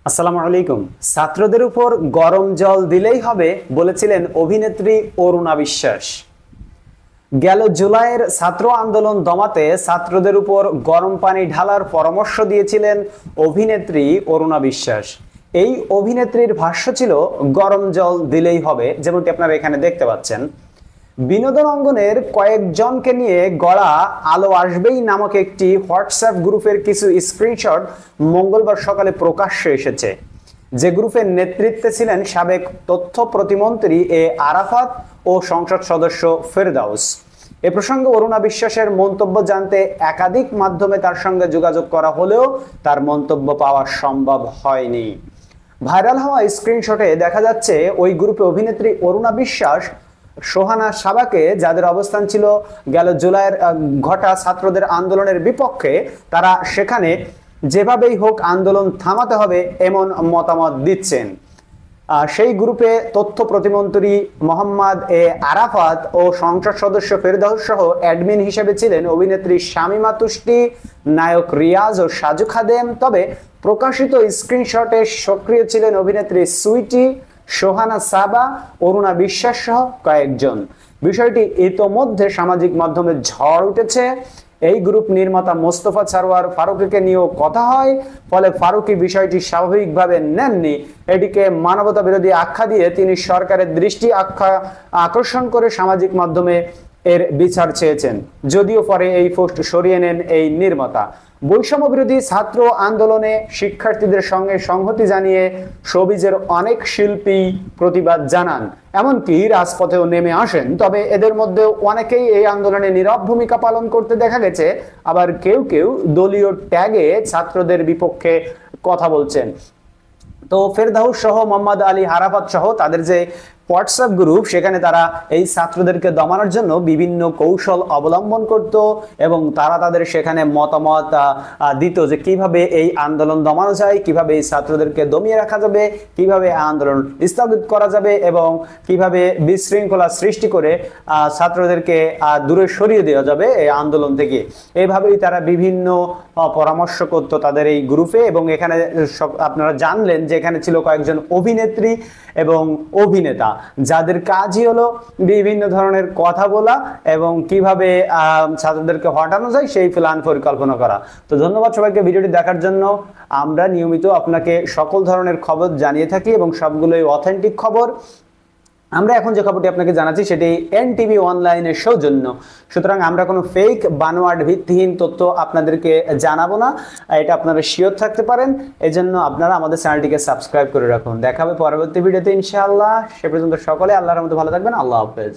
আসসালামু আলাইকুম। ছাত্রদের উপর গরম জল দিলেই হবে বলেছিলেন অভিনেত্রী অরুণা বিশ্বাস। গেল জুলাইয়ের ছাত্র আন্দোলন দমাতে ছাত্রদের উপর গরম পানি ঢালার পরামর্শ দিয়েছিলেন অভিনেত্রী অরুণা বিশ্বাস। এই অভিনেত্রীর ভাষ্য ছিল গরম জল দিলেই হবে, যেমনটি আপনারা এখানে দেখতে পাচ্ছেন। বিনোদন অঙ্গনের কয়েকজনকে নিয়ে গড়া আলো আসবেই নামক একটি হোয়াটসঅ্যাপ গ্রুপের কিছু স্ক্রিনশট মঙ্গলবার সকালে প্রকাশ্যে এসেছে, যে গ্রুপের নেতৃত্বে ছিলেন সাবেক তথ্য প্রতিমন্ত্রী এ আরাফাত ও সংসদ সদস্য ফেরদাউস। এ প্রসঙ্গে অরুণা বিশ্বাসের মন্তব্য জানতে একাধিক মাধ্যমে তার সঙ্গে যোগাযোগ করা হলেও তার মন্তব্য পাওয়া সম্ভব হয়নি। ভাইরাল হওয়া স্ক্রিনশটে দেখা যাচ্ছে ওই গ্রুপে অভিনেত্রী অরুণা বিশ্বাস, সোহানা সাবাকে, যাদের অবস্থান ছিল গেল জুলাইয়ের ঘটা ছাত্রদের আন্দোলনের বিপক্ষে, তারা সেখানে যেভাবেই হোক আন্দোলন থামাতে হবে এমন মতামত দিচ্ছেন। সেই গ্রুপে তথ্য প্রতিমন্ত্রী মোহাম্মদ এ আরাফাত ও সংসদ সদস্য ফেরদাউস সহ অ্যাডমিন হিসেবে ছিলেন অভিনেত্রী শামিমা তুষ্টি, নায়ক রিয়াজ ও সাজু খাদেম। তবে প্রকাশিত স্ক্রিনশটে সক্রিয় ছিলেন অভিনেত্রী সুইটি, সোহানা সাবা, অরুণা বিশ্বাস সহ কয়েকজন। বিষয়টি ইতোমধ্যে সামাজিক মাধ্যমে ঝড় উঠেছে। এই গ্রুপ নির্মাতা মোস্তফা সারোয়ার ফারুকীকে নিয়েও কথা হয়, ফলে ফারুকী বিষয়টি স্বাভাবিকভাবে নেননি। এটিকে মানবতা বিরোধী আখ্যা দিয়ে তিনি সরকারের দৃষ্টি আকর্ষণ করে সামাজিক মাধ্যমে এর বিচার চেয়েছেন, যদিও পরে এই পোস্ট সরিয়ে নেন এই নির্মাতা। বৈষম্য বিরোধী ছাত্র আন্দোলনে শিক্ষার্থীদের সঙ্গে সংহতি জানিয়ে শোবিজের অনেক শিল্পী প্রতিবাদ জানান, এমনকি রাজপথেও নেমে আসেন। তবে এদের মধ্যে অনেকেই এই আন্দোলনে নীরব ভূমিকা পালন করতে দেখা গেছে, আবার কেউ কেউ দলীয় ট্যাগে ছাত্রদের বিপক্ষে কথা বলছেন। তো ফেরদাউস সহ মোহাম্মদ আলী আরাফাত সহ তাদের যে হোয়াটসঅ্যাপ গ্রুপ, সেখানে তারা এই ছাত্রদেরকে দমানোর জন্য বিভিন্ন কৌশল অবলম্বন করত এবং তারা তাদের সেখানে মতামত দিত যে কিভাবে এই আন্দোলন দমানো যায়, কিভাবে এই ছাত্রদেরকে দমিয়ে রাখা যাবে, কিভাবে আন্দোলন স্থগিত করা যাবে এবং কিভাবে বিশৃঙ্খলা সৃষ্টি করে ছাত্রদেরকে দূরে সরিয়ে দেওয়া যাবে এই আন্দোলন থেকে। এইভাবেই তারা বিভিন্ন পরামর্শ করত তাদের এই গ্রুপে। এবং এখানে আপনারা জানলেন যে এখানে ছিল কয়েকজন অভিনেত্রী এবং অভিনেতা, যাদের কাজই হলো বিভিন্ন ধরনের কথা বলা এবং কিভাবে ছাত্রদেরকে হটানো যায় সেই প্ল্যান পরিকল্পনা করা। তো ধন্যবাদ সবাইকে ভিডিওটি দেখার জন্য। আমরা নিয়মিত আপনাকে সকল ধরনের খবর জানিয়ে থাকি এবং সবগুলোই অথেন্টিক খবর। আমরা এখন যে খবরটি আপনাকে জানাচ্ছি সেটি এনটিভি অনলাইনের সৌজন্য, সুতরাং আমরা কোনো ফেক বানোয়াট ভিত্তিহীন তথ্য আপনাদেরকে জানাবো না, এটা আপনারা শিওর থাকতে পারেন। এই জন্য আপনারা আমাদের চ্যানেলটিকে সাবস্ক্রাইব করে রাখুন। দেখা হবে পরবর্তী ভিডিওতে ইনশাআল্লাহ। সে পর্যন্ত সকলে আল্লাহর রহমতে ভালো থাকবেন। আল্লাহ হাফেজ।